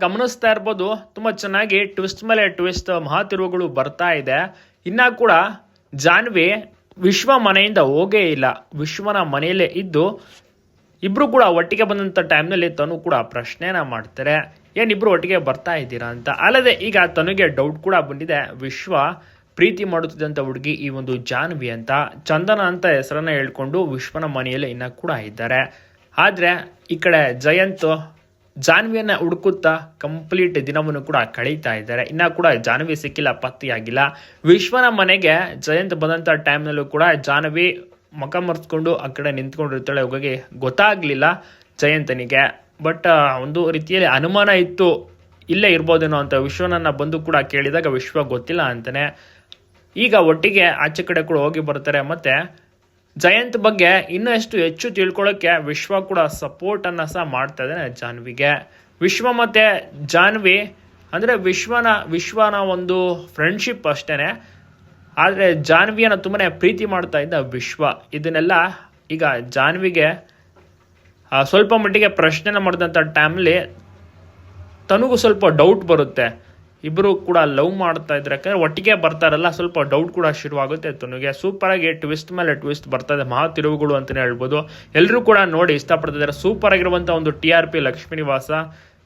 ಗಮನಿಸ್ತಾ ಇರ್ಬೋದು ತುಂಬಾ ಚೆನ್ನಾಗಿ ಟ್ವಿಸ್ಟ್ ಮೇಲೆ ಟ್ವಿಸ್ಟ್ ಮಹಾ ತಿರುವುಗಳು ಬರ್ತಾ ಇದೆ. ಇನ್ನ ಕೂಡ ಜಾನ್ವಿ ವಿಶ್ವ ಮನೆಯಿಂದ ಹೋಗೇ ಇಲ್ಲ, ವಿಶ್ವನ ಮನೆಯಲ್ಲೇ ಇದ್ದು ಇಬ್ರು ಕೂಡ ಒಟ್ಟಿಗೆ ಬಂದಂತ ಟೈಮ್ನಲ್ಲಿ ತನು ಕೂಡ ಪ್ರಶ್ನೆನ ಮಾಡ್ತಾರೆ, ಏನಿಬ್ರು ಒಟ್ಟಿಗೆ ಬರ್ತಾ ಇದ್ದೀರಾ ಅಂತ. ಅಲ್ಲದೆ ಈಗ ತನುಗೆ ಡೌಟ್ ಕೂಡ ಬಂದಿದೆ, ವಿಶ್ವ ಪ್ರೀತಿ ಮಾಡುತ್ತಿದ್ದಂಥ ಹುಡುಗಿ ಈ ಒಂದು ಜಾನ್ವಿ ಅಂತ, ಚಂದನ ಅಂತ ಹೆಸರನ್ನ ಹೇಳ್ಕೊಂಡು ವಿಶ್ವನ ಮನೆಯಲ್ಲಿ ಇನ್ನ ಕೂಡ ಇದ್ದಾರೆ. ಆದ್ರೆ ಈ ಕಡೆ ಜಯಂತ್ ಜಾನ್ವಿಯನ್ನ ಹುಡುಕುತ್ತಾ ಕಂಪ್ಲೀಟ್ ದಿನವನ್ನು ಕೂಡ ಕಳೀತಾ ಇದ್ದಾರೆ. ಇನ್ನ ಕೂಡ ಜಾನ್ವಿ ಸಿಕ್ಕಿಲ್ಲ, ಪತ್ತೆಯಾಗಿಲ್ಲ. ವಿಶ್ವನ ಮನೆಗೆ ಜಯಂತ್ ಬಂದಂತ ಟೈಮ್ನಲ್ಲೂ ಕೂಡ ಜಾನ್ವಿ ಮುಖ ಮರೆಸ್ಕೊಂಡು ಆ ಕಡೆ ನಿಂತ್ಕೊಂಡಿರ್ತಾಳೆ. ಹೋಗಿ ಗೊತ್ತಾಗ್ಲಿಲ್ಲ ಜಯಂತನಿಗೆ. ಬಟ್ ಒಂದು ರೀತಿಯಲ್ಲಿ ಅನುಮಾನ ಇತ್ತು, ಇಲ್ಲೇ ಇರ್ಬೋದೇನೋ ಅಂತ. ವಿಶ್ವನನ್ನ ಬಂದು ಕೂಡ ಕೇಳಿದಾಗ ವಿಶ್ವ ಗೊತ್ತಿಲ್ಲ ಅಂತಾನೆ. ಈಗ ಒಟ್ಟಿಗೆ ಆಚೆ ಕಡೆ ಕೂಡ ಹೋಗಿ ಬರ್ತಾರೆ. ಮತ್ತೆ ಜಯಂತ್ ಬಗ್ಗೆ ಇನ್ನಷ್ಟು ಹೆಚ್ಚು ತಿಳ್ಕೊಳ್ಳೋಕೆ ವಿಶ್ವ ಕೂಡ ಸಪೋರ್ಟ್ ಅನ್ನ ಸಹ ಮಾಡ್ತಾ ಇದ್ದಾನೆ ಜಾನ್ವಿಗೆ. ವಿಶ್ವ ಮತ್ತೆ ಜಾನ್ವಿ ಅಂದ್ರೆ ವಿಶ್ವನ ಒಂದು ಫ್ರೆಂಡ್ಶಿಪ್ ಅಷ್ಟೇನೆ. ಆದರೆ ಜಾನ್ವಿಯನ್ನ ತುಂಬಾನೇ ಪ್ರೀತಿ ಮಾಡ್ತಾ ಇದ್ದ ವಿಶ್ವ. ಇದನ್ನೆಲ್ಲ ಈಗ ಜಾನ್ವಿಗೆ ಸ್ವಲ್ಪ ಮಟ್ಟಿಗೆ ಪ್ರಶ್ನೆನ ಮಾಡಿದಂಥ ಟೈಮ್ಲಿ ತನಗೂ ಸ್ವಲ್ಪ ಡೌಟ್ ಬರುತ್ತೆ. ಇಬ್ಬರು ಕೂಡ ಲವ್ ಮಾಡ್ತಾ ಇದ್ರೆ, ಯಾಕಂದ್ರೆ ಒಟ್ಟಿಗೆ ಬರ್ತಾರಲ್ಲ, ಸ್ವಲ್ಪ ಡೌಟ್ ಕೂಡ ಶುರುವಾಗುತ್ತೆ ತನಗೆ. ಸೂಪರ್ ಆಗಿ ಟ್ವಿಸ್ಟ್ ಮೇಲೆ ಟ್ವಿಸ್ಟ್ ಬರ್ತಾ ಇದೆ, ಮಹಾ ತಿರುವುಗಳು ಅಂತಾನೆ ಹೇಳ್ಬೋದು. ಎಲ್ಲರೂ ಕೂಡ ನೋಡಿ ಇಷ್ಟಪಡ್ತಿದ್ದಾರೆ. ಸೂಪರ್ ಆಗಿರುವಂಥ ಒಂದು TRP ಲಕ್ಷ್ಮೀ ನಿವಾಸ.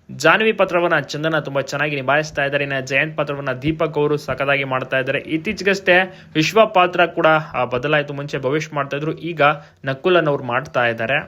ಜಾನ್ವಿ ಪಾತ್ರವನ್ನ ಚಂದನ ತುಂಬಾ ಚೆನ್ನಾಗಿ ನಿಭಾಯಿಸ್ತಾ ಇದ್ದಾರೆ. ಇನ್ನು ಜಯಂತ್ ಪಾತ್ರವನ್ನ ದೀಪಕ್ ಅವರು ಸಖತ್ತಾಗಿ ಮಾಡ್ತಾ ಇದ್ದಾರೆ. ಇತ್ತೀಚೆಗಷ್ಟೇ ವಿಶ್ವ ಪಾತ್ರ ಕೂಡ ಬದಲಾಯಿತು. ಮುಂಚೆ ಭವಿಷ್ಯ ಮಾಡ್ತಾ ಇದ್ರು, ಈಗ ನಕುಲನ್ ಅವ್ರು ಮಾಡ್ತಾ ಇದ್ದಾರೆ.